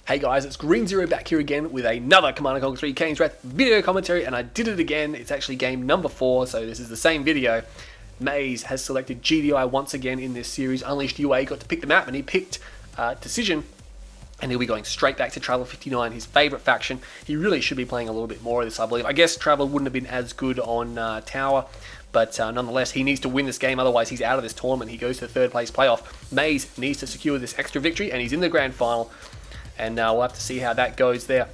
Hey guys, it's Green Zero back here again with another Command & Conquer 3 Kane's Wrath video commentary, and I did it again. It's actually game number 4, so this is the same video. Maze has selected GDI once again in this series. Unleashed UA got to pick the map, and he picked Decision, and he'll be going straight back to Traveler 59, his favourite faction. He really should be playing a little bit more of this, I believe. I guess Traveler wouldn't have been as good on Tower, but nonetheless, he needs to win this game, otherwise he's out of this tournament. He goes to the third place playoff. Maze needs to secure this extra victory, and he's in the grand final. And we'll have to see how that goes there.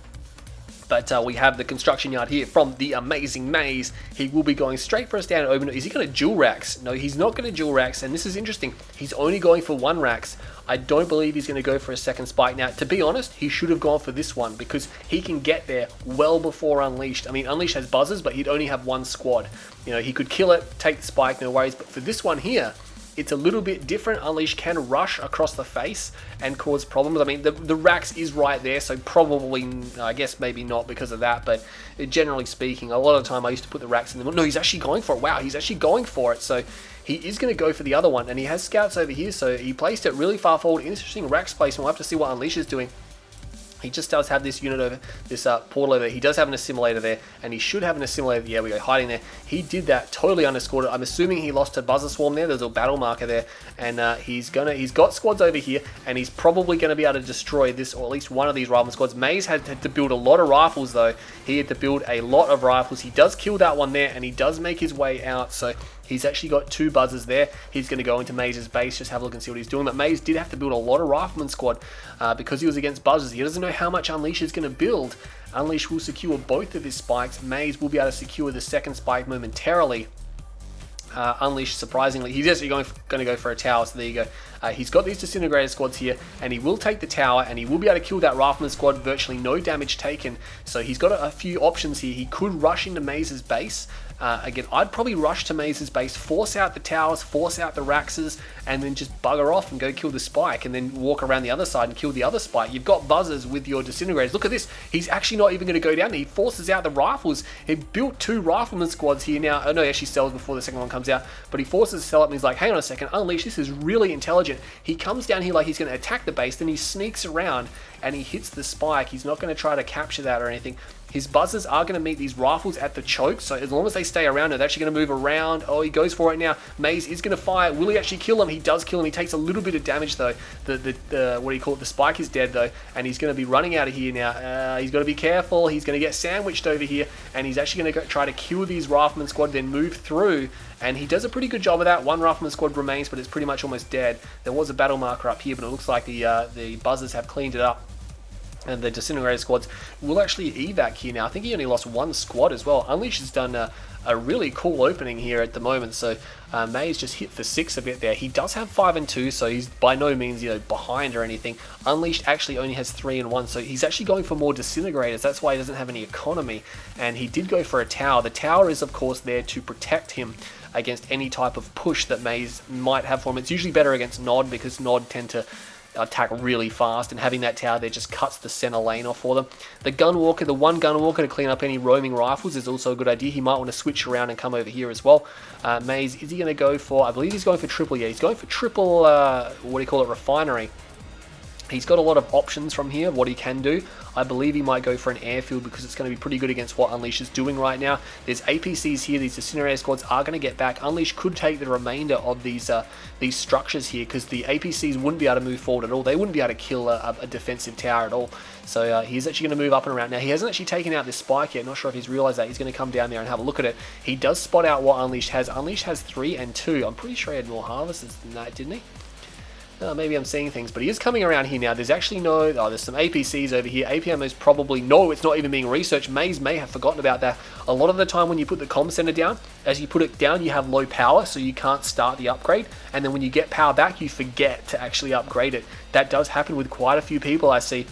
But we have the construction yard here from the amazing Maze. He will be going straight for a standard opener. Is he going to dual racks? No, he's not going to dual racks. And this is interesting. He's only going for one racks. I don't believe he's going to go for a second spike. Now, to be honest, he should have gone for this one because he can get there well before Unleashed. I mean, Unleashed has buzzers, but he'd only have one squad. You know, he could kill it, take the spike, no worries. But for this one here, it's a little bit different. Unleashed can rush across the face and cause problems. I mean, the racks is right there, so probably, I guess maybe not because of that, but generally speaking, a lot of the time I used to put the racks in the middle. No, he's actually going for it. Wow, he's actually going for it. So he is going to go for the other one, and he has scouts over here, so he placed it really far forward. Interesting racks placement. We'll have to see what Unleashed is doing. He just does have this unit over, this portal over there. He does have an assimilator there, and he should have an assimilator. Yeah, we go hiding there. He did that, totally underscored it. I'm assuming he lost to Buzzer Swarm there. There's a battle marker there, and he's got squads over here, and he's probably going to be able to destroy this, or at least one of these rifle squads. Maze had to build a lot of rifles though. He had to build a lot of rifles. He does kill that one there, and he does make his way out. So he's actually got two buzzers there. He's going to go into Maze's base, just have a look and see what he's doing. But Maze did have to build a lot of rifleman squad because he was against buzzers. He doesn't know how much Unleash is going to build. Unleash will secure both of his spikes. Maze will be able to secure the second spike momentarily. Unleash, surprisingly, he's actually going to go for a tower, so there you go. He's got these disintegrator squads here, and he will take the tower, and he will be able to kill that rifleman squad, virtually no damage taken. So he's got a few options here. He could rush into Maze's base. Again, I'd probably rush to Maze's base, force out the towers, force out the Raxes, and then just bugger off and go kill the spike, and then walk around the other side and kill the other spike. You've got buzzers with your disintegrators. Look at this. He's actually not even going to go down there. He forces out the rifles. He built two rifleman squads here now. Oh no, he actually sells before the second one comes out, but he forces to sell up, and he's like, hang on a second, Unleash, this is really intelligent. He comes down here like he's going to attack the base, then he sneaks around, and he hits the spike. He's not going to try to capture that or anything. His buzzers are going to meet these rifles at the choke, so as long as they stay around, they're actually going to move around. Oh, he goes for it now. Maze is going to fire. Will he actually kill him? He does kill him. He takes a little bit of damage, though. What do you call it? The spike is dead, though, and he's going to be running out of here now. He's got to be careful. He's going to get sandwiched over here, and he's actually going to try to kill these rifleman squad, then move through, and he does a pretty good job of that. One rifleman squad remains, but it's pretty much almost dead. There was a battle marker up here, but it looks like the buzzers have cleaned it up. And the disintegrator squads will actually evac here now. I think he only lost one squad as well. Unleash has done a really cool opening here at the moment. So Maze just hit for 6 a bit there. He does have 5 and 2, so he's by no means behind or anything. Unleashed actually only has 3 and 1, so he's actually going for more disintegrators. That's why he doesn't have any economy. And he did go for a tower. The tower is of course there to protect him against any type of push that Maze might have for him. It's usually better against Nod because Nod tend to attack really fast, and having that tower there just cuts the center lane off for them. The Gunwalker, the one Gunwalker to clean up any roaming rifles is also a good idea. He might want to switch around and come over here as well. Maze, is he going to go for, I believe he's going for triple, yeah, he's going for triple, what do you call it, refinery. He's got a lot of options from here, what he can do. I believe he might go for an airfield because it's going to be pretty good against what Unleash is doing right now. There's APCs here. These disintegrator squads are going to get back. Unleash could take the remainder of these structures here because the APCs wouldn't be able to move forward at all. They wouldn't be able to kill a defensive tower at all. So he's actually going to move up and around. Now, he hasn't actually taken out this spike yet. Not sure if he's realized that. He's going to come down there and have a look at it. He does spot out what Unleash has. Unleash has 3 and 2. I'm pretty sure he had more harvesters than that, didn't he? Maybe I'm seeing things, but he is coming around here now. There's actually no... Oh, there's some APCs over here. APM is probably... No, it's not even being researched. Maze may have forgotten about that. A lot of the time when you put the comm center down, as you put it down, you have low power, so you can't start the upgrade. And then when you get power back, you forget to actually upgrade it. That does happen with quite a few people I see.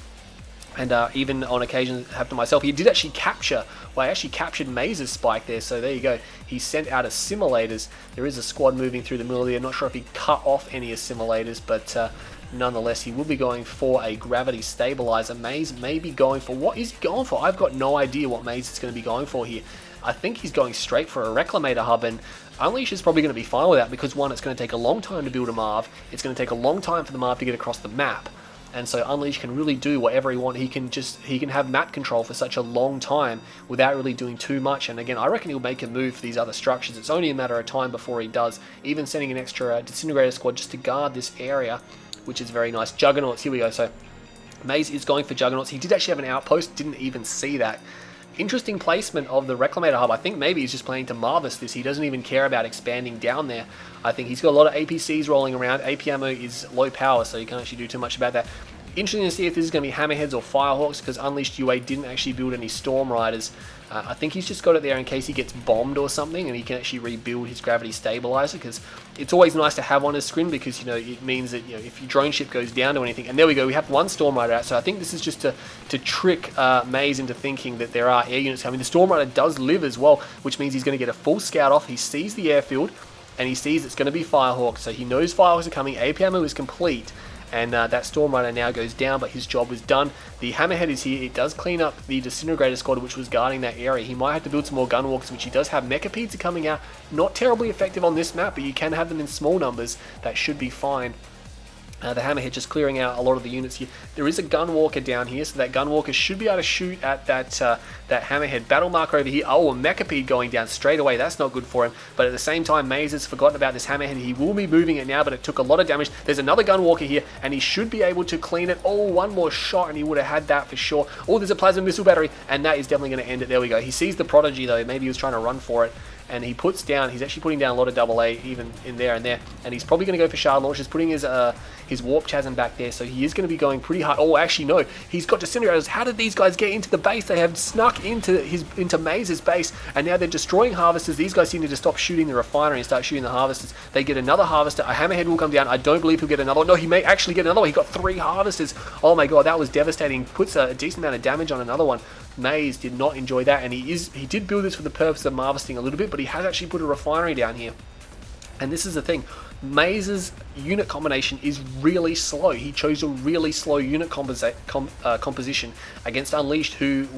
And even on occasion, it happened to myself. He did actually capture... Well, I actually captured Maze's spike there, so there you go. He sent out assimilators. There is a squad moving through the middle there. Not sure if he cut off any assimilators, but nonetheless, he will be going for a gravity stabilizer. Maze may be going for... What is he going for? I've got no idea what Maze is going to be going for here. I think he's going straight for a Reclamator hub, and Unleash is probably going to be fine with that because, one, it's going to take a long time to build a Marv. It's going to take a long time for the Marv to get across the map. And so Unleash can really do whatever he wants. He can have map control for such a long time without really doing too much. And again, I reckon he'll make a move for these other structures. It's only a matter of time before he does. Even sending an extra Disintegrator squad just to guard this area, which is very nice. Juggernauts, here we go. So Maze is going for Juggernauts. He did actually have an outpost, didn't even see that. Interesting placement of the Reclamator Hub. I think maybe he's just planning to Marvis this. He doesn't even care about expanding down there. I think he's got a lot of APCs rolling around. AP ammo is low power, so you can't actually do too much about that. Interesting to see if this is going to be Hammerheads or Firehawks, because Unleashed UA didn't actually build any Storm Riders. I think he's just got it there in case he gets bombed or something, and he can actually rebuild his gravity stabilizer, because it's always nice to have one as Scrim, because it means that if your drone ship goes down to anything. And there we go, we have one Storm Rider out. So I think this is just to trick Maze into thinking that there are air units coming. The Storm Rider does live as well, which means he's going to get a full scout off. He sees the airfield, and he sees it's going to be Firehawks, so he knows Firehawks are coming. AP ammo is complete. And that Storm Rider now goes down, but his job was done. The Hammerhead is here. It does clean up the Disintegrator squad, which was guarding that area. He might have to build some more Gunwalkers, which he does have. Mechapedes are coming out. Not terribly effective on this map, but you can have them in small numbers. That should be fine. The Hammerhead just clearing out a lot of the units here. There is a Gunwalker down here, so that Gunwalker should be able to shoot at that Hammerhead. Battle marker over here. Oh, a Mechapede going down straight away. That's not good for him. But at the same time, Maze has forgotten about this Hammerhead. He will be moving it now, but it took a lot of damage. There's another Gunwalker here, and he should be able to clean it. Oh, one more shot, and he would have had that for sure. Oh, there's a Plasma Missile Battery, and that is definitely going to end it. There we go. He sees the Prodigy, though. Maybe he was trying to run for it. And he puts down, he's actually putting down a lot of AA even in there and there. And he's probably going to go for shard launches, putting his warp chasm back there. So he is going to be going pretty hard. Oh, actually, no. He's got Disintegrators. How did these guys get into the base? They have snuck into Maze's base, and now they're destroying harvesters. These guys seem to just stop shooting the refinery and start shooting the harvesters. They get another harvester. A Hammerhead will come down. I don't believe he'll get another one. No, he may actually get another one. He got 3 harvesters. Oh my god, that was devastating. Puts a decent amount of damage on another one. Maze did not enjoy that, and he did build this for the purpose of harvesting a little bit, but he has actually put a refinery down here. And this is the thing, Maze's unit combination is really slow. He chose a really slow unit composition against Unleashed, who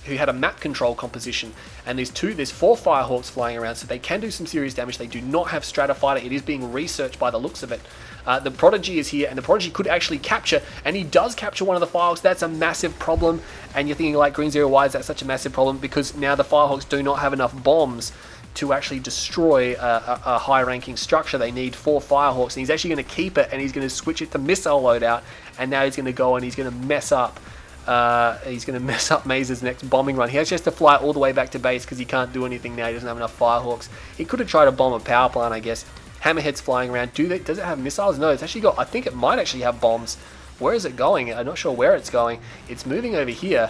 had a map control composition. And there's 4 Firehawks flying around, so they can do some serious damage. They do not have Stratofighter. It is being researched by the looks of it. The Prodigy is here, and the Prodigy could actually capture, and he does capture one of the Firehawks. That's a massive problem. And you're thinking, like, Green Zero, why is that such a massive problem? Because now the Firehawks do not have enough bombs to actually destroy a high-ranking structure. They need 4 Firehawks, and he's actually going to keep it, and he's going to switch it to missile loadout, and now he's going to go and he's going to mess up. Maze's next bombing run. He actually has to fly all the way back to base because he can't do anything now. He doesn't have enough Firehawks. He could have tried to bomb a power plant, I guess. Hammerhead's flying around. Does it have missiles? No, it's actually got, I think it might actually have bombs. Where is it going? I'm not sure where it's going. It's moving over here,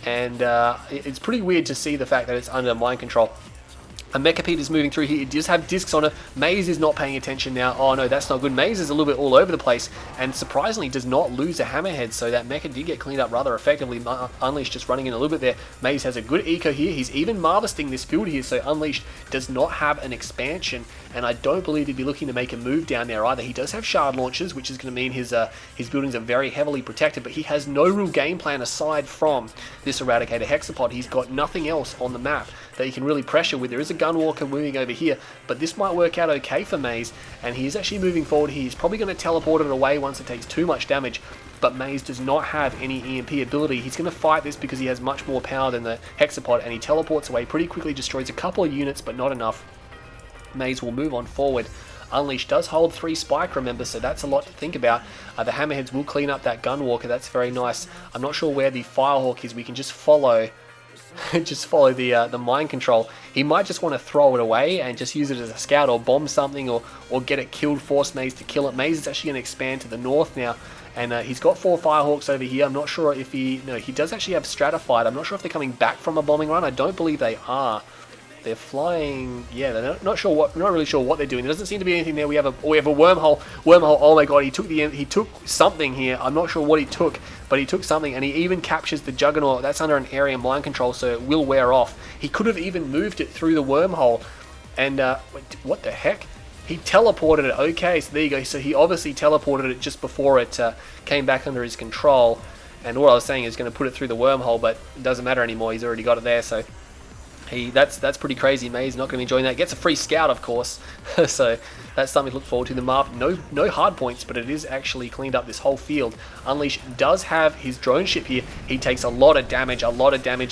and it's pretty weird to see the fact that it's under mind control. A Mechapede is moving through here. It does have discs on it. Maze is not paying attention now. Oh no, that's not good. Maze is a little bit all over the place, and surprisingly does not lose a Hammerhead, so that Mecha did get cleaned up rather effectively. Unleashed just running in a little bit there. Maze has a good eco here. He's even harvesting this field here, so Unleashed does not have an expansion, and I don't believe he'd be looking to make a move down there either. He does have shard launches, which is going to mean his buildings are very heavily protected, but he has no real game plan aside from this Eradicator Hexapod. He's got nothing else on the map that he can really pressure with. There is a Gunwalker moving over here, but this might work out okay for Maze, and he's actually moving forward. He's probably going to teleport it away once it takes too much damage, but Maze does not have any EMP ability. He's going to fight this because he has much more power than the Hexapod, and he teleports away pretty quickly, destroys a couple of units, but not enough. Maze will move on forward. Unleashed does hold 3 Spike, remember, so that's a lot to think about. The Hammerheads will clean up that Gunwalker. That's very nice. I'm not sure where the Firehawk is. We can just follow the mind control. He might just want to throw it away and just use it as a scout or bomb something or get it killed, force Maze to kill it. Maze is actually going to expand to the north now, and he's got 4 Firehawks over here. I'm not sure if he does actually have Stratified. I'm not sure if they're coming back from a bombing run. I don't believe they are. They're flying. Yeah, they're not really sure what they're doing. There doesn't seem to be anything there. We have a wormhole. Oh my god, he took something here. I'm not sure what he took, but he took something, and he even captures the Juggernaut. That's under an area mind control, so it will wear off. He could have even moved it through the wormhole, and what the heck? He teleported it. Okay, so there you go. So he obviously teleported it just before it came back under his control. And what I was saying is going to put it through the wormhole, but it doesn't matter anymore. He's already got it there, so. That's pretty crazy. Maze not going to be enjoying that. Gets a free scout, of course. So That's something to look forward to. The Marv, no hard points, but it is actually cleaned up this whole field. Unleash does have his drone ship here. He takes a lot of damage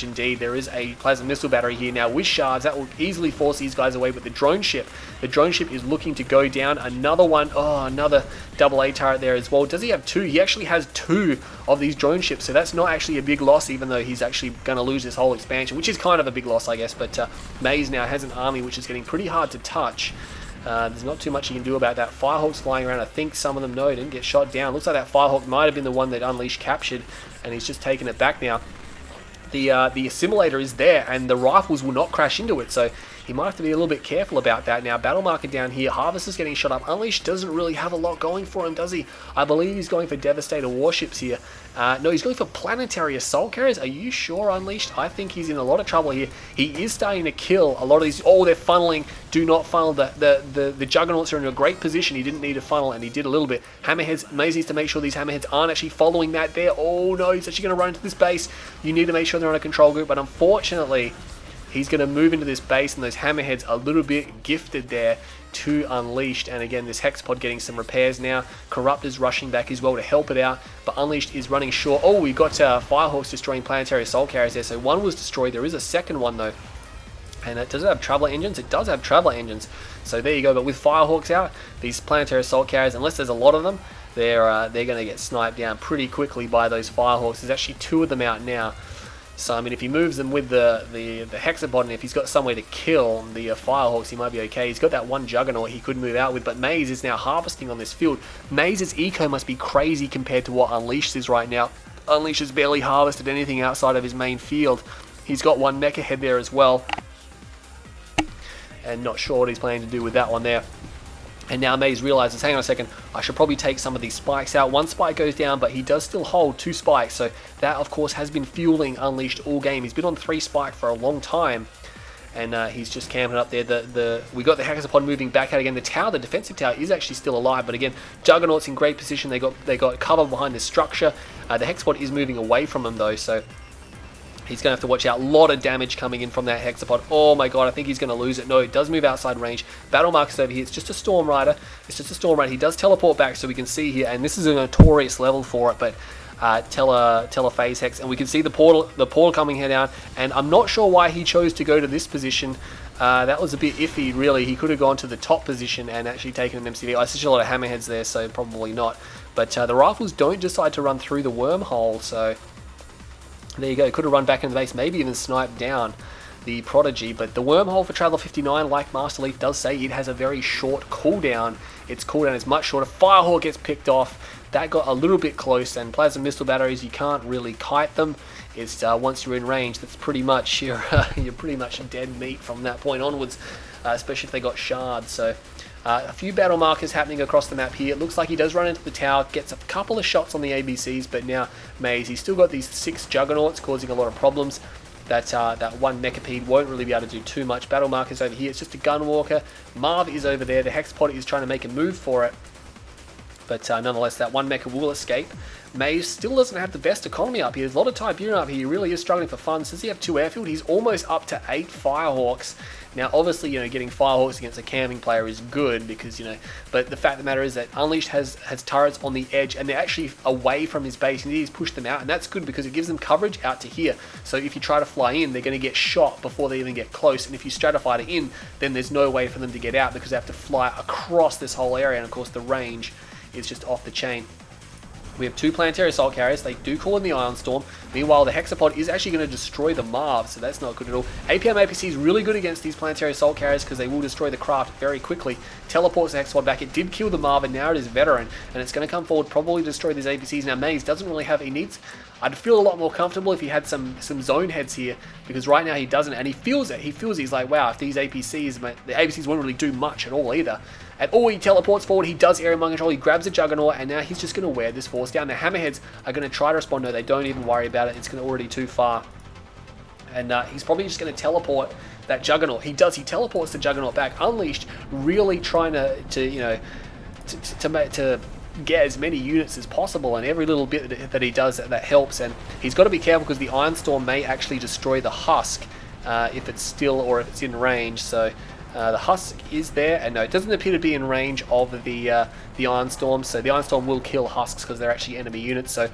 indeed. There is a plasma missile battery here. Now with shards, that will easily force these guys away, but the drone ship is looking to go down. Another one, oh, another double A turret there as well. Does he have two? He actually has two of these drone ships, so that's not actually a big loss, even though he's actually going to lose this whole expansion, which is kind of a big loss, I guess. But Maze now has an army which is getting pretty hard to touch. There's not too much you can do about that. Firehawk's flying around. I think some of them, no, didn't get shot down. Looks like that Firehawk might have been the one that Unleash captured, and he's just taken it back now. The assimilator is there, and the rifles will not crash into it, so he might have to be a little bit careful about that. Now, battle marker down here. Harvest is getting shot up. Unleash doesn't really have a lot going for him, does he? I believe he's going for Devastator warships here. No, he's going for planetary assault carriers. Are you sure, Unleashed? I think he's in a lot of trouble here. He is starting to kill a lot of these. Oh, they're funneling. Do not funnel. The Juggernauts are in a great position. He didn't need to funnel, and he did a little bit. Hammerheads, Maze needs to make sure these Hammerheads aren't actually following that there. Oh, no, he's actually going to run into this base. You need to make sure they're on a control group, but unfortunately, he's going to move into this base, and those Hammerheads are a little bit gifted there to Unleashed. And again, this Hexapod getting some repairs now. Corruptor's rushing back as well to help it out, but Unleashed is running short. Oh, we got Firehawks destroying planetary assault carriers there, so one was destroyed. There is a second one though. And does it have Traveler engines? It does have Traveler engines. So there you go. But with Firehawks out, these planetary assault carriers, unless there's a lot of them, they're going to get sniped down pretty quickly by those Firehawks. There's actually two of them out now. So, I mean, if he moves them with the Hexapod, and if he's got somewhere to kill the Firehawks, he might be okay. He's got that one Juggernaut he could move out with, but Maze is now harvesting on this field. Maze's eco must be crazy compared to what Unleashed is right now. Unleashed has barely harvested anything outside of his main field. He's got one mecha head there as well. And not sure what he's planning to do with that one there. And now Maze realizes, hang on a second, I should probably take some of these spikes out. One spike goes down, but he does still hold two spikes. So that, of course, has been fueling Unleashed all game. He's been on 3 spike for a long time. And he's just camping up there. We got the Hexapod moving back out again. The tower, the defensive tower, is actually still alive. But again, Juggernaut's in great position. They got cover behind this structure. The Hexapod is moving away from him, though. So he's going to have to watch out. A lot of damage coming in from that Hexapod. Oh my god, I think he's going to lose it. No, it does move outside range. Battle markers over here. It's just a Storm Rider. It's just a Storm Rider. He does teleport back, so we can see here, and this is a notorious level for it, but telephase Hex, and we can see the portal coming here down, and I'm not sure why he chose to go to this position. That was a bit iffy, really. He could have gone to the top position and actually taken an MCV. I see a lot of Hammerheads there, so probably not. But the rifles don't decide to run through the wormhole, so there you go. Could have run back into the base, maybe even sniped down the Prodigy. But the wormhole for Traveler 59, like Master Leaf does say, it has a very short cooldown. Its cooldown is much shorter. Firehawk gets picked off. That got a little bit close, and plasma missile batteries, you can't really kite them. It's once you're in range, that's pretty much you're pretty much dead meat from that point onwards, especially if they got shards. So a few battle markers happening across the map here. It looks like he does run into the tower, gets a couple of shots on the ABCs, but now Maze, he's still got these 6 Juggernauts causing a lot of problems. That one Mechapede won't really be able to do too much. Battle markers over here, it's just a Gunwalker. Marv is over there. The Hexapod is trying to make a move for it. But nonetheless, that one mecha will escape. Maze still doesn't have the best economy up here. There's a lot of Tiberium up here. He really is struggling for funds. Does he have 2 airfield? He's almost up to 8 Firehawks. Now, obviously, getting Firehawks against a camping player is good because, but the fact of the matter is that Unleashed has turrets on the edge, and they're actually away from his base, and he's pushed them out, and that's good because it gives them coverage out to here. So if you try to fly in, they're going to get shot before they even get close, and if you stratify it in, then there's no way for them to get out because they have to fly across this whole area, and of course the range is just off the chain. We have 2 planetary assault carriers. They do call in the Ion Storm. Meanwhile, the Hexapod is actually going to destroy the Marv, so that's not good at all. APM APC is really good against these planetary assault carriers because they will destroy the craft very quickly. Teleports the Hexapod back. It did kill the Marv, and now it is Veteran, and it's going to come forward, probably destroy these APCs. Now, Maze doesn't really have... I'd feel a lot more comfortable if he had some zone heads here, because right now he doesn't, and he feels it. He's like, wow, if these APCs... The APCs won't really do much at all either. And he teleports forward, he does area mind control, he grabs a Juggernaut, and now he's just going to wear this force down. The Hammerheads are going to try to respond. No, they don't even worry about it. It's going to already too far. And he's probably just going to teleport that Juggernaut. He teleports the Juggernaut back. Unleashed, really trying to get as many units as possible, and every little bit that he does that helps. And he's got to be careful because the Iron Storm may actually destroy the husk if it's still or if it's in range. So The Husk is there, and no, it doesn't appear to be in range of the Iron Storm, so the Iron Storm will kill Husks because they're actually enemy units, so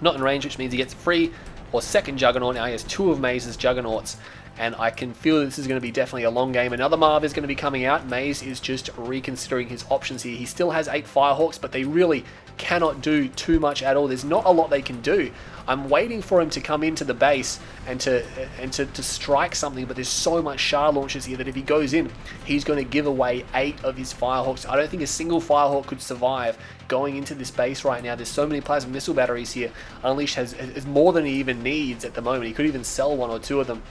not in range, which means he gets free or second Juggernaut. Now he has 2 of Maze's Juggernauts, and I can feel this is going to be definitely a long game. Another Marv is going to be coming out. Maze is just reconsidering his options here. He still has 8 Firehawks, but they really cannot do too much at all. There's not a lot they can do. I'm waiting for him to come into the base and to strike something, but there's so much shard launches here that if he goes in, he's going to give away 8 of his Firehawks. I don't think a single Firehawk could survive going into this base right now. There's so many plasma missile batteries here. Unleashed has more than he even needs at the moment. He could even sell 1 or 2 of them.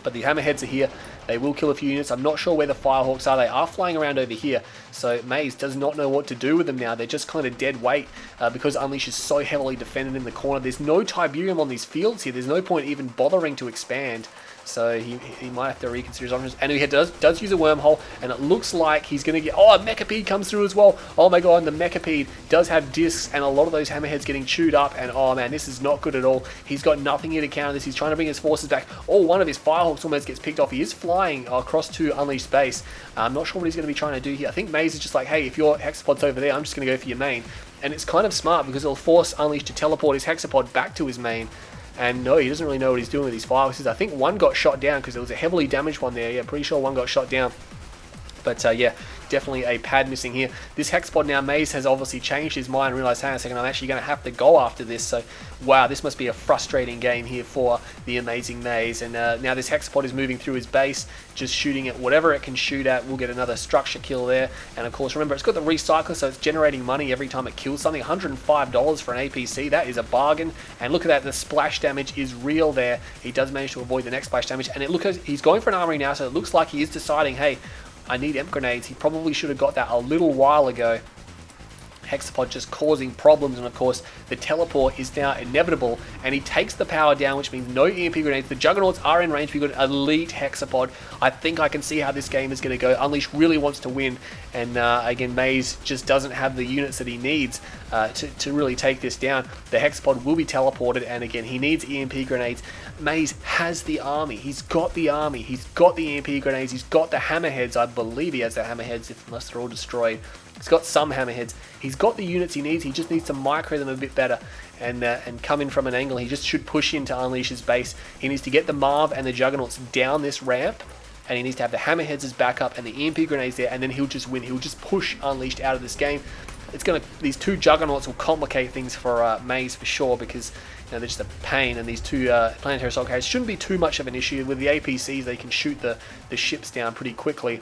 But the Hammerheads are here. They will kill a few units. I'm not sure where the Firehawks are. They are flying around over here. So Maze does not know what to do with them now. They're just kind of dead weight because Unleash is so heavily defended in the corner. There's no Tiberium on these fields here. There's no point even bothering to expand. So he might have to reconsider his options. And he does use a wormhole, and it looks like he's going to get... Oh, a Mechapede comes through as well. Oh my god, and the Mechapede does have discs, and a lot of those Hammerheads getting chewed up, and oh man, this is not good at all. He's got nothing here to counter this. He's trying to bring his forces back. Oh, one of his Firehawks almost gets picked off. He is flying across to Unleashed space. I'm not sure what he's going to be trying to do here. I think Maze is just like, hey, if your Hexapod's over there, I'm just going to go for your main. And it's kind of smart because it'll force Unleashed to teleport his Hexapod back to his main. And no, he doesn't really know what he's doing with these Firehawks. I think one got shot down because there was a heavily damaged one there. Yeah, pretty sure one got shot down. But yeah, definitely a pad missing here. This Hexapod now, Maze has obviously changed his mind and realized, hang on a second, I'm actually going to have to go after this. So, wow, this must be a frustrating game here for the amazing Maze. And now this Hexapod is moving through his base, just shooting at whatever it can shoot at. We'll get another structure kill there. And of course, remember, it's got the recycler, so it's generating money every time it kills something. $105 for an APC, that is a bargain. And look at that, the splash damage is real there. He does manage to avoid the next splash damage. And he's going for an armory now, so it looks like he is deciding, hey, I need EMP grenades. He probably should have got that a little while ago. Hexapod just causing problems, and of course the teleport is now inevitable, and he takes the power down, which means no EMP grenades. The Juggernauts are in range. We've got an elite Hexapod. I think I can see how this game is going to go. Unleash really wants to win, and again, Maze just doesn't have the units that he needs to really take this down. The Hexapod will be teleported, and again, he needs EMP grenades. Maze has the army. He's got the army. He's got the EMP grenades. He's got the Hammerheads. I believe he has the Hammerheads, unless they're all destroyed. He's got some Hammerheads. He's got the units he needs. He just needs to micro them a bit better and come in from an angle. He just should push into Unleash's base. He needs to get the Marv and the Juggernauts down this ramp, and he needs to have the Hammerheads as backup and the EMP grenades there, and then he'll just win. He'll just push Unleashed out of this game. These 2 Juggernauts will complicate things for Maze for sure, because they're just a pain, and these 2 planetary assault carriers shouldn't be too much of an issue. With the APCs, they can shoot the ships down pretty quickly.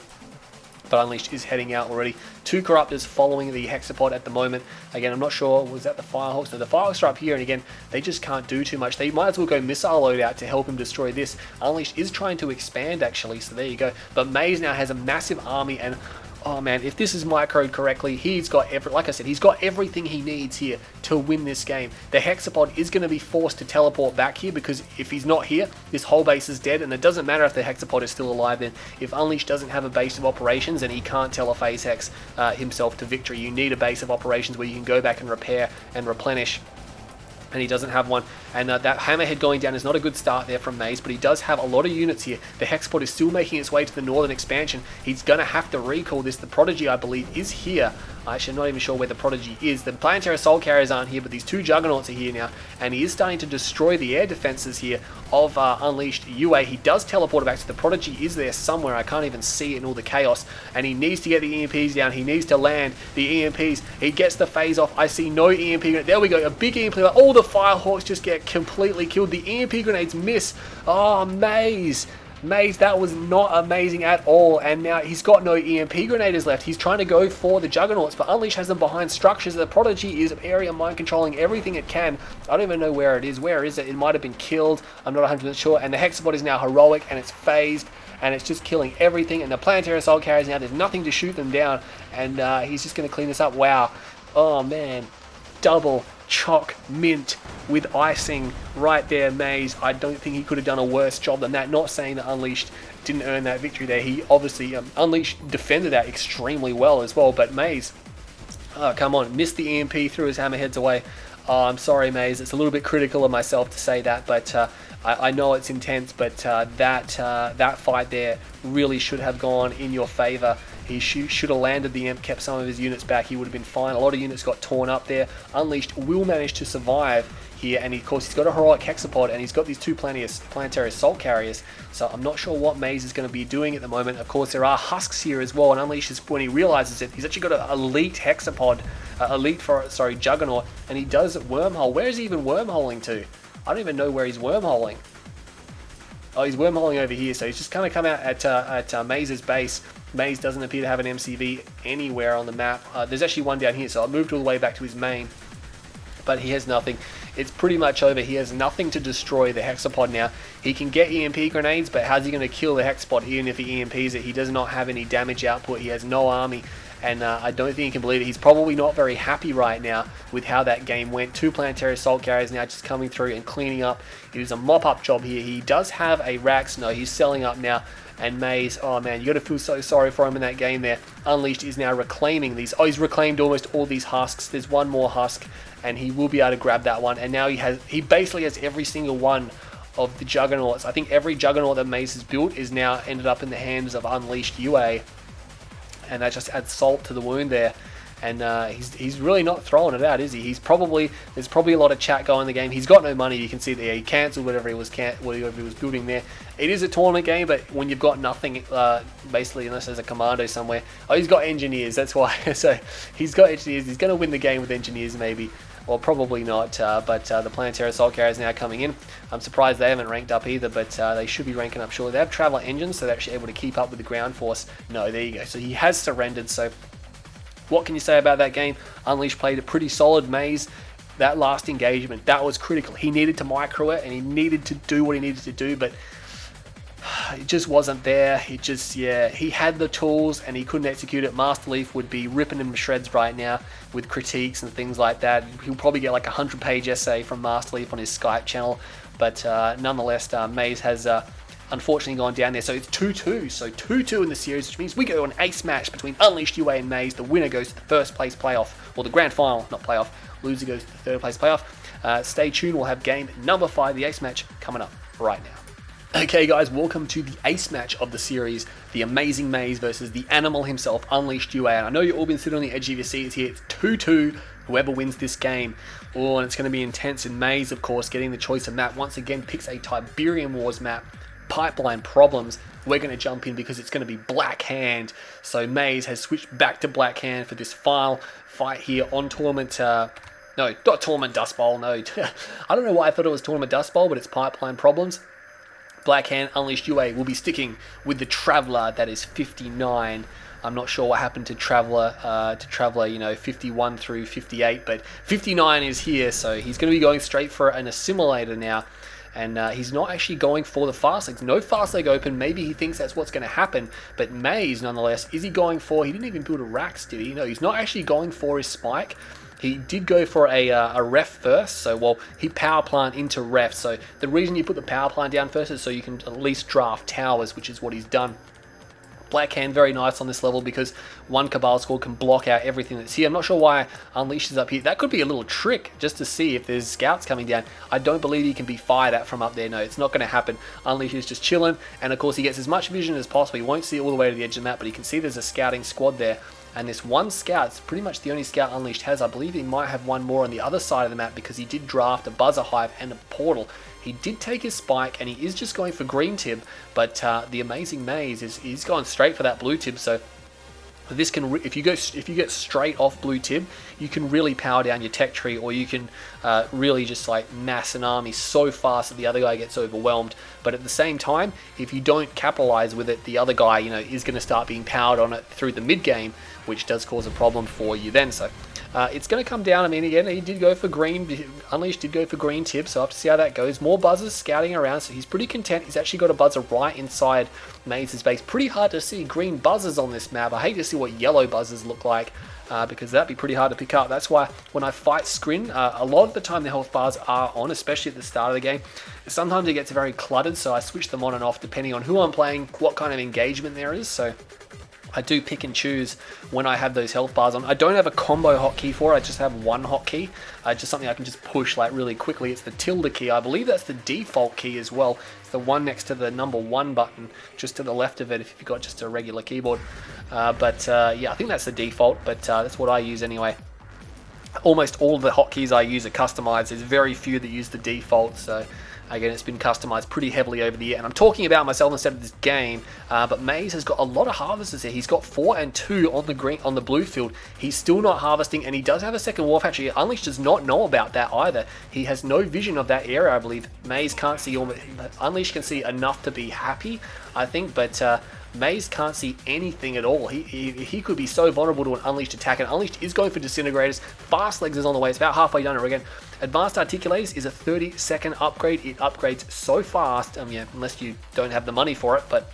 But Unleashed is heading out already. 2 Corruptors following the Hexapod at the moment. Again, I'm not sure, was that the Firehawks? No, the Firehawks are up here, and again, they just can't do too much. They might as well go missile loadout to help him destroy this. Unleashed is trying to expand, actually, so there you go. But Maze now has a massive army, and oh man, if this is microed correctly, he's got like I said, he's got everything he needs here to win this game. The Hexapod is going to be forced to teleport back here, because if he's not here, this whole base is dead, and it doesn't matter if the Hexapod is still alive then. If Unleashed doesn't have a base of operations, and he can't telephase Hex himself to victory, you need a base of operations where you can go back and repair and replenish. And he doesn't have one, and that Hammerhead going down is not a good start there from Maze, but he does have a lot of units here. The Hexapod is still making its way to the northern expansion. He's going to have to recall this. The Prodigy, I believe, is here. Actually, I'm not even sure where the Prodigy is. The planetary assault carriers aren't here, but these 2 Juggernauts are here now, and he is starting to destroy the air defenses here of Unleashed UA. He does teleport back, so the Prodigy is there somewhere. I can't even see it in all the chaos, and he needs to get the EMPs down. He needs to land the EMPs. He gets the phase off. I see no EMP grenade. There we go, a big EMP. All the Firehawks just get completely killed. The EMP grenades miss. Oh, Maze, that was not amazing at all, and now he's got no EMP grenaders left. He's trying to go for the Juggernauts, but Unleash has them behind structures. The Prodigy is area mind controlling everything it can. I don't even know where it is. Where is it? It might have been killed. I'm not 100% sure, and the Hexapod is now heroic, and it's phased, and it's just killing everything, and the planetary assault carriers now, there's nothing to shoot them down, and he's just going to clean this up. Wow. Oh, man. Double choc mint with icing right there, Maze. I don't think he could have done a worse job than that. Not saying that Unleashed didn't earn that victory there. He obviously, Unleashed defended that extremely well as well, but Maze, oh, come on, missed the EMP, threw his Hammerheads away. Oh, I'm sorry, Maze. It's a little bit critical of myself to say that, but I know it's intense. But that fight there really should have gone in your favor. He should have landed the imp, kept some of his units back. He would have been fine. A lot of units got torn up there. Unleashed will manage to survive here, and of course he's got a heroic hexapod, and he's got these two planetary assault carriers. So I'm not sure what Maze is going to be doing at the moment. Of course, there are husks here as well, and Unleashed is, when he realizes it, he's actually got an elite hexapod, juggernaut, and he does wormhole. Where is he even wormholing to? I don't even know where he's wormholing. Oh, he's wormholing over here, so he's just kind of come out at Maze's base. Maze doesn't appear to have an MCV anywhere on the map. There's actually one down here, so I moved all the way back to his main, but he has nothing. It's pretty much over. He has nothing to destroy the hexapod now. He can get EMP grenades, but how's he going to kill the hexapod even if he EMPs it? He does not have any damage output. He has no army, and I don't think he can believe it. He's probably not very happy right now with how that game went. Two planetary assault carriers now just coming through and cleaning up. It was a mop-up job here. He does have a Rax. No, he's selling up now. And Maze, oh man, you got to feel so sorry for him in that game there. Unleashed is now reclaiming these. Oh, he's reclaimed almost all these husks. There's one more husk, and he will be able to grab that one. And now he basically has every single one of the juggernauts. I think every juggernaut that Maze has built is now ended up in the hands of Unleashed UA, and that just adds salt to the wound there. And he's really not throwing it out, is he? There's probably a lot of chat going in the game. He's got no money. You can see that he cancelled whatever he was building there. It is a tournament game, but when you've got nothing, basically, unless there's a commando somewhere. Oh, he's got engineers. That's why. So he's got engineers. He's going to win the game with engineers, maybe. Well, probably not. But the planetary assault carrier is now coming in. I'm surprised they haven't ranked up either, but they should be ranking up shortly. They have traveler engines, so they're actually able to keep up with the ground force. No, there you go. So he has surrendered. So what can you say about that game? Unleashed played a pretty solid. Maze, that last engagement, that was critical. He needed to micro it, and he needed to do what he needed to do, but it just wasn't there. It just, yeah, he had the tools and he couldn't execute it. Master Leaf would be ripping him to shreds right now with critiques and things like that. He'll probably get like a 100-page essay from Master Leaf on his Skype channel, but nonetheless, Maze has unfortunately gone down there. So it's 2-2. So 2-2 in the series, which means we go an ace match between Unleashed UA and Maze. The winner goes to the first place playoff, or the grand final, not playoff. Loser goes to the third place playoff. Stay tuned. We'll have game number 5, the ace match, coming up right now. Okay guys, welcome to the ace match of the series, the amazing Maze versus the animal himself, Unleashed UA. And I know you've all been sitting on the edge of your seats here. It's 2-2, whoever wins this game. Oh, and it's going to be intense. And Maze, of course, getting the choice of map, once again picks a Tiberium Wars map, Pipeline Problems. We're going to jump in because it's going to be Black Hand. So Maze has switched back to Black Hand for this final fight here on Tournament... no, not Tournament Dust Bowl, no. I don't know why I thought it was Tournament Dust Bowl, but it's Pipeline Problems. Black Hand, Unleashed UA will be sticking with the Traveller, that is 59. I'm not sure what happened to Traveller, 51 through 58, but 59 is here, so he's going to be going straight for an assimilator now. And he's not actually going for the fast legs. No fast leg open. Maybe he thinks that's what's going to happen. But Maze, nonetheless, is he going for... He didn't even build a Rax, did he? No, he's not actually going for his spike. He did go for a ref first. So, well, he power plant into ref. So the reason you put the power plant down first is so you can at least draft towers, which is what he's done. Black Hand, very nice on this level because one Cabal squad can block out everything that's here. I'm not sure why Unleashed is up here. That could be a little trick just to see if there's scouts coming down. I don't believe he can be fired at from up there. No, it's not going to happen. Unleashed is just chilling, and of course he gets as much vision as possible. He won't see all the way to the edge of the map, but he can see there's a scouting squad there. And this one scout, it's pretty much the only scout Unleashed has. I believe he might have one more on the other side of the map because he did draft a Buzzer Hive and a Portal. He did take his spike, and he is just going for green tib, but the amazing Maze he's going straight for that blue tib. So this can, if you get straight off blue tib, you can really power down your tech tree, or you can really just like mass an army so fast that the other guy gets overwhelmed. But at the same time, if you don't capitalize with it, the other guy, is going to start being powered on it through the mid game, which does cause a problem for you then. So it's going to come down. I mean, again, he did go for green. Unleashed did go for green tip, so I have to see how that goes. More buzzers scouting around, so he's pretty content. He's actually got a buzzer right inside Maze's base. Pretty hard to see green buzzers on this map. I hate to see what yellow buzzers look like, because that'd be pretty hard to pick up. That's why when I fight Skrin, a lot of the time the health bars are on, especially at the start of the game. Sometimes it gets very cluttered, so I switch them on and off depending on who I'm playing, what kind of engagement there is. So I do pick and choose when I have those health bars on. I don't have a combo hotkey for it, I just have one hotkey. Just something I can just push like really quickly. It's the tilde key. I believe that's the default key as well. It's the one next to the number 1 button, just to the left of it if you've got just a regular keyboard. Yeah, I think that's the default, but that's what I use anyway. Almost all of the hotkeys I use are customized. There's very few that use the default, so again, it's been customized pretty heavily over the year. And I'm talking about myself instead of this game, but Maze has got a lot of harvesters here. He's got 4 and 2 on the blue field. He's still not harvesting, and he does have a second wharf. Actually, Unleashed does not know about that either. He has no vision of that area, I believe. Maze can't see, Unleashed can see enough to be happy, I think, but Maze can't see anything at all. He could be so vulnerable to an Unleashed attack, and Unleashed is going for Disintegrators. Fast Legs is on the way. It's about halfway done again. Advanced Articulators is a 30-second upgrade. It upgrades so fast, yeah, unless you don't have the money for it, but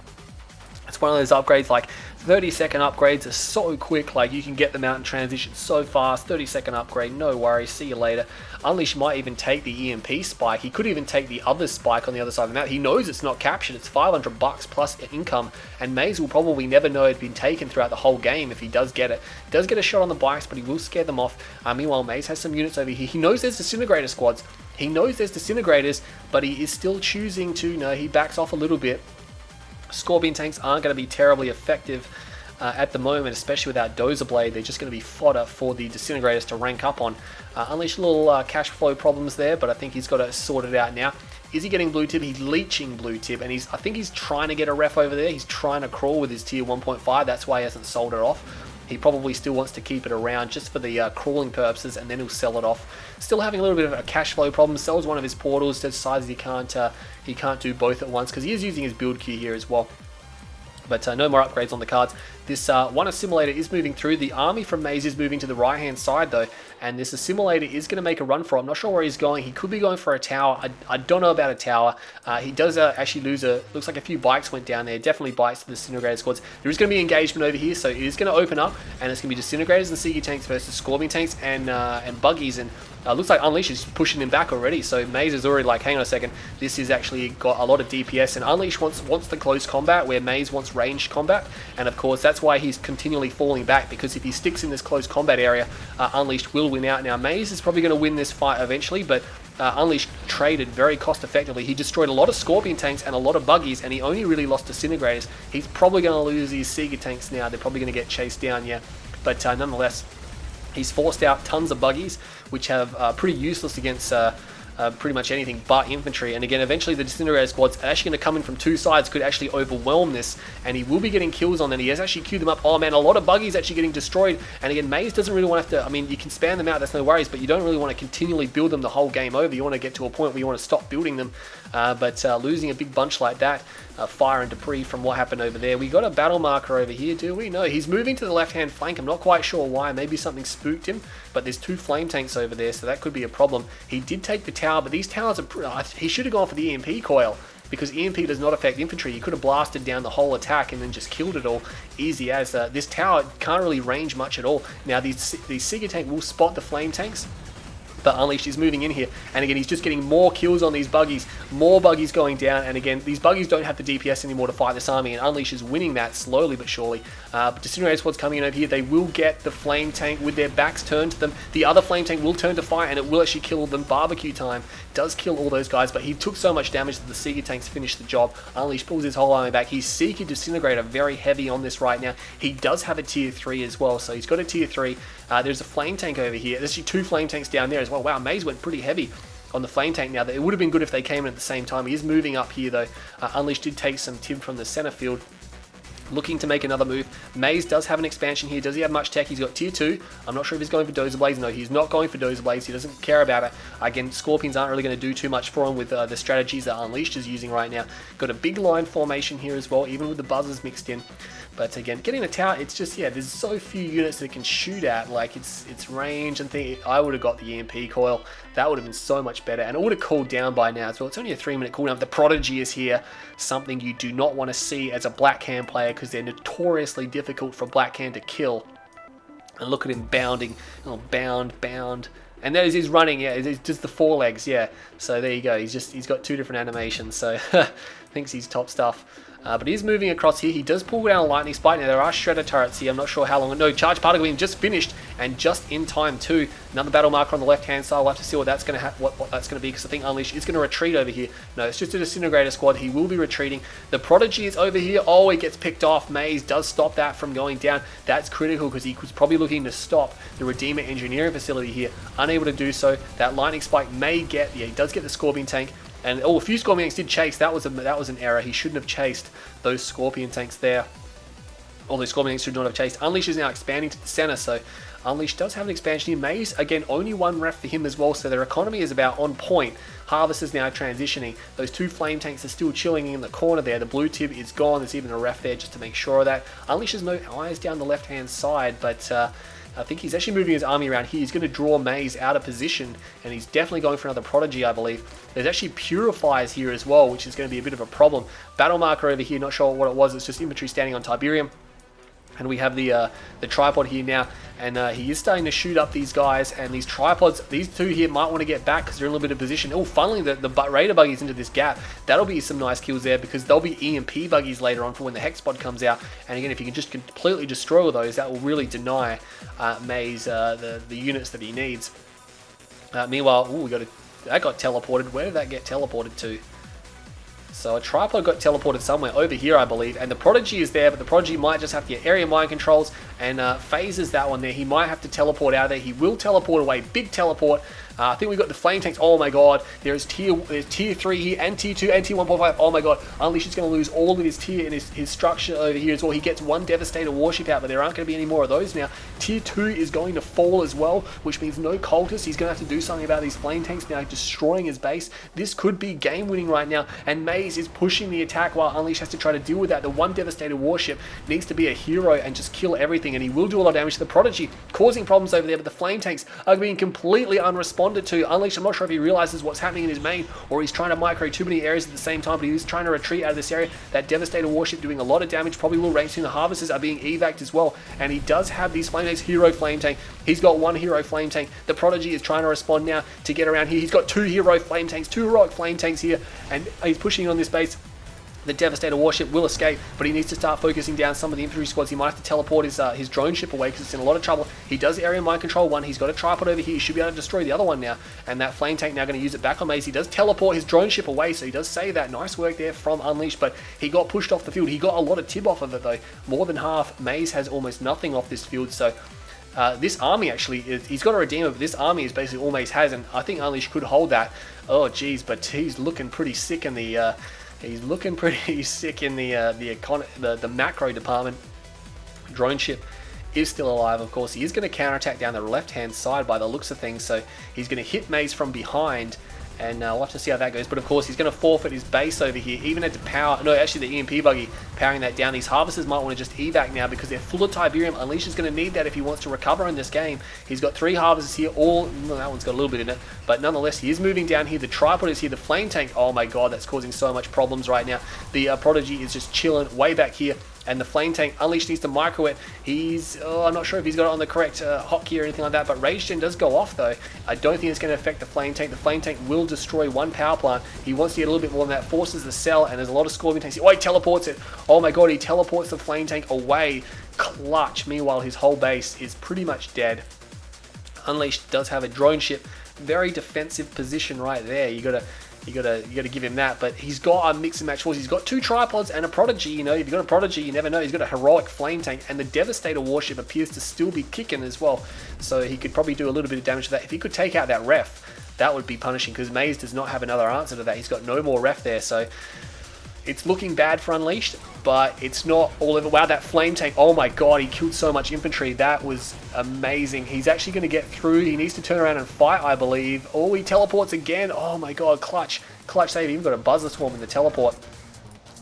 it's one of those upgrades, like 30-second upgrades are so quick, like you can get them out in transition so fast. 30-second upgrade, no worries, see you later. Unleashed might even take the EMP spike. He could even take the other spike on the other side of the map. He knows it's not captured. It's $500 plus income, and Maze will probably never know it's been taken throughout the whole game if he does get it. He does get a shot on the bikes, but he will scare them off. Meanwhile, Maze has some units over here. He knows there's Disintegrator squads. He knows there's Disintegrators, but he is still choosing to, he backs off a little bit. Scorpion tanks aren't going to be terribly effective at the moment, especially without Dozer Blade. They're just going to be fodder for the Disintegrators to rank up on. Unleash a little cash flow problems there, but I think he's got to sort it out now. Is he getting blue tip? He's leeching blue tip, and I think he's trying to get a ref over there. He's trying to crawl with his tier 1.5. That's why he hasn't sold it off. He probably still wants to keep it around just for the crawling purposes, and then he'll sell it off. Still having a little bit of a cash flow problem. Sells one of his portals, decides he can't do both at once because he is using his build queue here as well. But no more upgrades on the cards. This one assimilator is moving through. The army from Maze is moving to the right hand side though, and this assimilator is going to make a run for it. I'm not sure where he's going. He could be going for a tower. I don't know about a tower. He does actually lose looks like a few bikes went down there. Definitely bikes to the Disintegrator squads. There is going to be engagement over here, so it is going to open up, and it's going to be Disintegrators and Seeker tanks versus Scorpion tanks and buggies, and looks like Unleash is pushing him back already, so Maze is already like, hang on a second, this is actually got a lot of DPS, and Unleash wants the close combat where Maze wants ranged combat, and of course that's why he's continually falling back, because if he sticks in this close combat area, Unleashed will win out. Now Maze is probably going to win this fight eventually, but Unleashed traded very cost effectively. He destroyed a lot of Scorpion tanks and a lot of buggies, and he only really lost Disintegrators. He's probably going to lose his Seeker tanks now. They're probably going to get chased down, yeah, but nonetheless, he's forced out tons of buggies, which have pretty useless against pretty much anything but infantry. And again, eventually the Disintegrator squads are actually going to come in from two sides, could actually overwhelm this, and he will be getting kills on them. He has actually queued them up. Oh man, a lot of buggies actually getting destroyed. And again, Maze doesn't really want to have to, I mean, you can spam them out, that's no worries, but you don't really want to continually build them the whole game over. You want to get to a point where you want to stop building them. But losing a big bunch like that, fire and debris from what happened over there. We got a battle marker over here, do we? No, he's moving to the left-hand flank. I'm not quite sure why. Maybe something spooked him, but there's two flame tanks over there, so that could be a problem. He did take the tower, but these towers are... he should have gone for the EMP coil, because EMP does not affect infantry. He could have blasted down the whole attack and then just killed it all easy as. This tower can't really range much at all. Now, these Seeker tank will spot the flame tanks, but Unleashed is moving in here, and again he's just getting more kills on these buggies, more buggies going down, and again these buggies don't have the DPS anymore to fight this army, and Unleashed is winning that slowly but surely. But Disintegrator squad's coming in over here. They will get the flame tank with their backs turned to them. The other flame tank will turn to fire, and it will actually kill them. Barbecue time does kill all those guys, but he took so much damage that the Seeker tanks finished the job. Unleashed pulls his whole army back. He's Seeker Disintegrator very heavy on this right now. He does have a tier 3 as well, so he's got a tier 3. There's a flame tank over here. There's actually two flame tanks down there as well. Wow, Maze went pretty heavy on the flame tank now. It would have been good if they came in at the same time. He is moving up here though. Unleashed did take some Tib from the center field, looking to make another move. Maze does have an expansion here. Does he have much tech? He's got tier 2. I'm not sure if he's going for Dozer Blades. No, he's not going for Dozer Blades. He doesn't care about it. Again, Scorpions aren't really going to do too much for him with the strategies that Unleashed is using right now. Got a big line formation here as well, even with the buzzers mixed in. But again, getting a tower, it's just, yeah, there's so few units that can shoot at, like it's range and thing. I would have got the EMP coil. That would have been so much better, and it would have cooled down by now as well. It's only a 3-minute cooldown. The Prodigy is here, something you do not want to see as a Black Hand player, because they're notoriously difficult for Black Hand to kill. And look at him bounding, oh, bound. And that is his running, yeah, it's just the forelegs, yeah. So there you go, he's got two different animations, so thinks he's top stuff. But he's moving across here. He does pull down a lightning spike. Now there are shredder turrets here. I'm not sure how long. No, charge particle beam just finished and just in time too. Another battle marker on the left hand side. We'll have to see what that's going to what that's going to be, because I think Unleash is going to retreat over here. No, it's just a disintegrator squad. He will be retreating. The Prodigy is over here. Oh, he gets picked off. Maze does stop that from going down. That's critical because he was probably looking to stop the Redeemer engineering facility here. Unable to do so. That lightning spike may get. Yeah, he does get the Scorpion tank. And a few Scorpion tanks did chase. That was an error. He shouldn't have chased those Scorpion tanks there. All those Scorpion tanks should not have chased. Unleash is now expanding to the center, so Unleash does have an expansion here. Maze, again, only one ref for him as well, so their economy is about on point. Harvest is now transitioning. Those two flame tanks are still chilling in the corner there. The blue tib is gone. There's even a ref there just to make sure of that. Unleash has no eyes down the left-hand side, but I think he's actually moving his army around here. He's going to draw Maze out of position, and he's definitely going for another Prodigy, I believe. There's actually Purifiers here as well, which is going to be a bit of a problem. Battle marker over here, not sure what it was. It's just infantry standing on Tiberium. And we have the tripod here now, and he is starting to shoot up these guys, and these tripods, these two here might want to get back because they're in a little bit of position. Oh, funneling the Raider buggies into this gap. That'll be some nice kills there, because there'll be EMP buggies later on for when the Hexopod comes out. And again, if you can just completely destroy those, that will really deny Maze the units that he needs. Meanwhile, ooh, that got teleported. Where did that get teleported to? So a tripod got teleported somewhere over here, I believe, and the Prodigy is there, but the Prodigy might just have to get area mind controls and phases that one there. He might have to teleport out of there. He will teleport away. Big teleport. I think we've got the flame tanks. Oh my god, there's tier 3 here, and tier 2, and tier 1.5. Oh my god, Unleash is going to lose all of his tier and his structure over here as well. He gets one Devastator warship out, but there aren't going to be any more of those now. Tier 2 is going to fall as well, which means no cultists. He's going to have to do something about these flame tanks now, destroying his base. This could be game winning right now, and Maze is pushing the attack while Unleash has to try to deal with that. The one Devastator warship needs to be a hero and just kill everything, and he will do a lot of damage to the Prodigy, causing problems over there, but the flame tanks are being completely unresponded to. Unleash, I'm not sure if he realizes what's happening in his main, or he's trying to micro too many areas at the same time, but he is trying to retreat out of this area. That Devastator warship doing a lot of damage, probably will range soon. The Harvesters are being evac'd as well, and he does have these flame tanks. Hero flame tank. He's got one hero flame tank. The Prodigy is trying to respond now to get around here. He's got two hero flame tanks, two heroic flame tanks here, and he's pushing on this base. The Devastator warship will escape, but he needs to start focusing down some of the infantry squads. He might have to teleport his drone ship away because it's in a lot of trouble. He does area mind control one. He's got a tripod over here. He should be able to destroy the other one now. And that flame tank now going to use it back on Maze. He does teleport his drone ship away, so he does save that. Nice work there from Unleash, but he got pushed off the field. He got a lot of tib off of it though. More than half. Maze has almost nothing off this field, so this army actually, he's got a Redeemer, but this army is basically all Maze has, and I think Unleash could hold that. Oh geez, but he's looking pretty sick in the the macro department. Drone ship is still alive, of course. He is going to counterattack down the left-hand side by the looks of things, so he's going to hit Maze from behind, and we'll have to see how that goes. But of course, he's going to forfeit his base over here. Even had to power, no, actually the EMP buggy powering that down. These Harvesters might want to just evac now because they're full of Tiberium. Unleash is going to need that if he wants to recover in this game. He's got 3 Harvesters here, well, that one's got a little bit in it, but nonetheless, he is moving down here. The tripod is here, the flame tank, oh my god, that's causing so much problems right now. The Prodigy is just chilling way back here. And the flame tank, Unleash needs to micro it. I'm not sure if he's got it on the correct hotkey or anything like that, but Rage Gen does go off though. I don't think it's going to affect the flame tank. The flame tank will destroy one power plant. He wants to get a little bit more than that, forces the cell, and there's a lot of Scorpion tanks. Oh, he teleports it. Oh my god, he teleports the flame tank away. Clutch. Meanwhile, his whole base is pretty much dead. Unleash does have a drone ship. Very defensive position right there. You gotta give him that, but he's got a mix and match force. He's got 2 tripods and a Prodigy. You know, if you've got a Prodigy, you never know. He's got a heroic flame tank, and the Devastator warship appears to still be kicking as well. So he could probably do a little bit of damage to that. If he could take out that ref, that would be punishing, because Maze does not have another answer to that. He's got no more ref there, so it's looking bad for Unleashed, but it's not all over. Wow, that flame tank, oh my god, he killed so much infantry. That was amazing. He's actually going to get through. He needs to turn around and fight, I believe. Oh, he teleports again. Oh my god, clutch save. Even got a Buzzer Swarm in the teleport.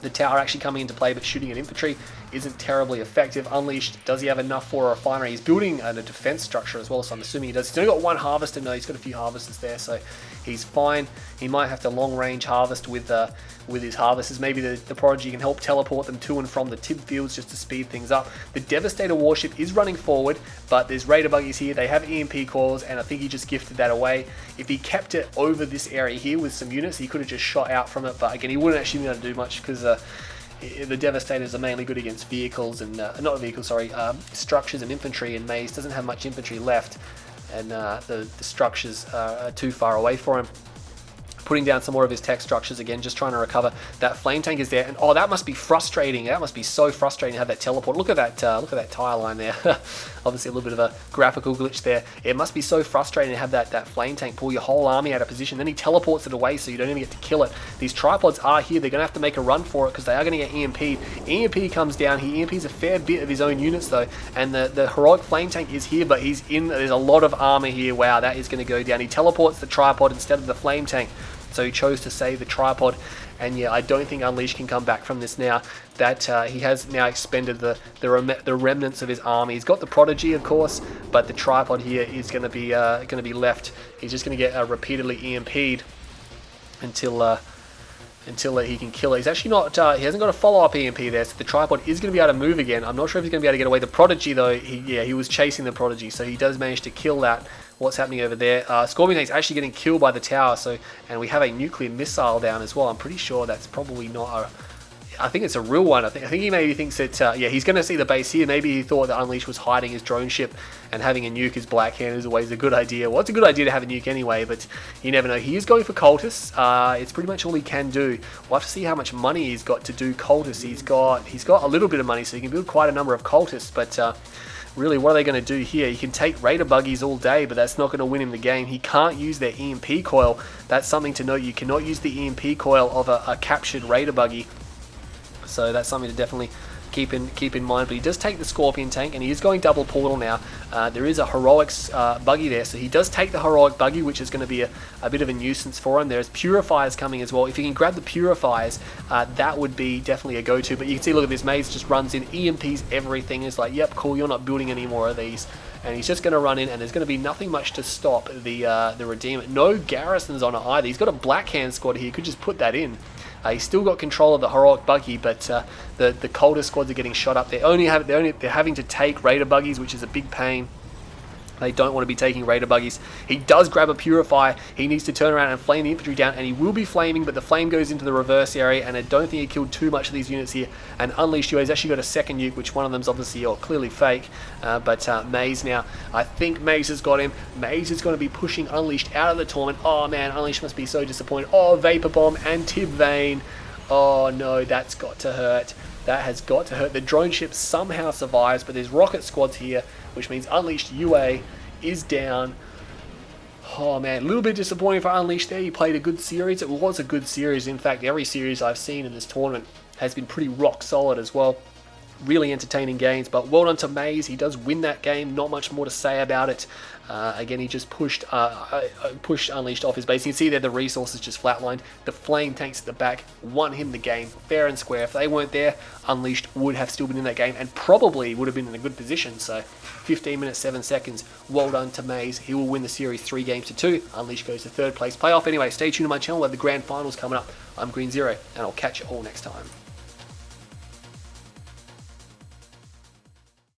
The tower actually coming into play, but shooting at infantry isn't terribly effective. Unleashed, does he have enough for a refinery? He's building a defense structure as well, so I'm assuming he does. He's only got 1 Harvester. No, he's got a few Harvesters there, so he's fine. He might have to long range harvest with his Harvesters. Maybe the Prodigy can help teleport them to and from the tib fields just to speed things up. The Devastator warship is running forward, but there's Raider buggies here. They have EMP cores, and I think he just gifted that away. If he kept it over this area here with some units, he could have just shot out from it, but again, he wouldn't actually be able to do much because the Devastators are mainly good against vehicles and not vehicles, sorry, structures and infantry, and Maze doesn't have much infantry left, and the structures are too far away for him. Putting down some more of his tech structures again, just trying to recover. That flame tank is there, and oh, that must be frustrating. That must be so frustrating to have that teleport. Look at that tire line there. Obviously a little bit of a graphical glitch there. It must be so frustrating to have that flame tank pull your whole army out of position. Then he teleports it away, so you don't even get to kill it. These tripods are here. They're going to have to make a run for it because they are going to get EMP'd. EMP comes down. He EMPs a fair bit of his own units though, and the heroic flame tank is here, but he's in. There's a lot of armor here. Wow, that is going to go down. He teleports the tripod instead of the flame tank. So he chose to save the tripod, and yeah, I don't think Unleashed can come back from this now. That he has now expended the remnants of his army. He's got the Prodigy, of course, but the tripod here is going to be left. He's just going to get repeatedly EMP'd until he can kill it. He's actually not. He hasn't got a follow-up EMP there, so the tripod is going to be able to move again. I'm not sure if he's going to be able to get away. The Prodigy, though, he was chasing the Prodigy, so he does manage to kill that. What's happening over there? Scorpion Tank's actually getting killed by the tower, and we have a nuclear missile down as well. I'm pretty sure that's probably not a... I think it's a real one. I think he maybe thinks that, yeah, he's going to see the base here. Maybe he thought that Unleashed was hiding his drone ship, and having a nuke as Black Hand is always a good idea. Well, it's a good idea to have a nuke anyway, but you never know. He is going for Cultists. It's pretty much all he can do. We'll have to see how much money he's got to do Cultists. He's got a little bit of money, so he can build quite a number of Cultists, but... really, what are they going to do here? He can take Raider Buggies all day, but that's not going to win him the game. He can't use their EMP coil. That's something to note. You cannot use the EMP coil of a captured Raider Buggy. So that's something to definitely keep in mind. But he does take the Scorpion Tank, and he is going double portal now. There is a Heroics Buggy there, so he does take the Heroic Buggy, which is going to be a bit of a nuisance for him. There's Purifiers coming as well. If he can grab the Purifiers, that would be definitely a go-to. But you can see, look at this, Maze just runs in, EMPs everything. It's like, yep, cool, you're not building any more of these. And he's just going to run in, and there's going to be nothing much to stop the Redeemer. No garrisons on it either. He's got a Black Hand squad here. He could just put that in. He's still got control of the Heroic Buggy, but the Cultist squads are getting shot up. They're having to take Raider Buggies, which is a big pain. They don't want to be taking Raider Buggies. He does grab a Purifier. He needs to turn around and flame the infantry down, and he will be flaming, but the flame goes into the reverse area, and I don't think he killed too much of these units here. And Unleashed UA's actually got a second nuke, which one of them's obviously clearly fake, but Maze now. I think Maze has got him. Maze is going to be pushing Unleashed out of the tournament. Oh man, Unleashed must be so disappointed. Oh, Vapor Bomb and Tib Vane. Oh no, that's got to hurt. That has got to hurt. The drone ship somehow survives, but there's rocket squads here, which means Unleashed UA is down. Oh man, a little bit disappointing for Unleashed there. He played a good series. It was a good series. In fact, every series I've seen in this tournament has been pretty rock solid as well. Really entertaining games, but well done to Maze. He does win that game. Not much more to say about it. Again, he just pushed Unleashed off his base. You can see there the resources just flatlined. The flame tanks at the back won him the game fair and square. If they weren't there, Unleashed would have still been in that game and probably would have been in a good position. So 15 minutes 7 seconds. Well done to Maze. He will win the series 3-2. Unleashed goes to third place playoff. Anyway, stay tuned to my channel. We'll have the grand finals coming up. I'm Green Zero, and I'll catch you all next time.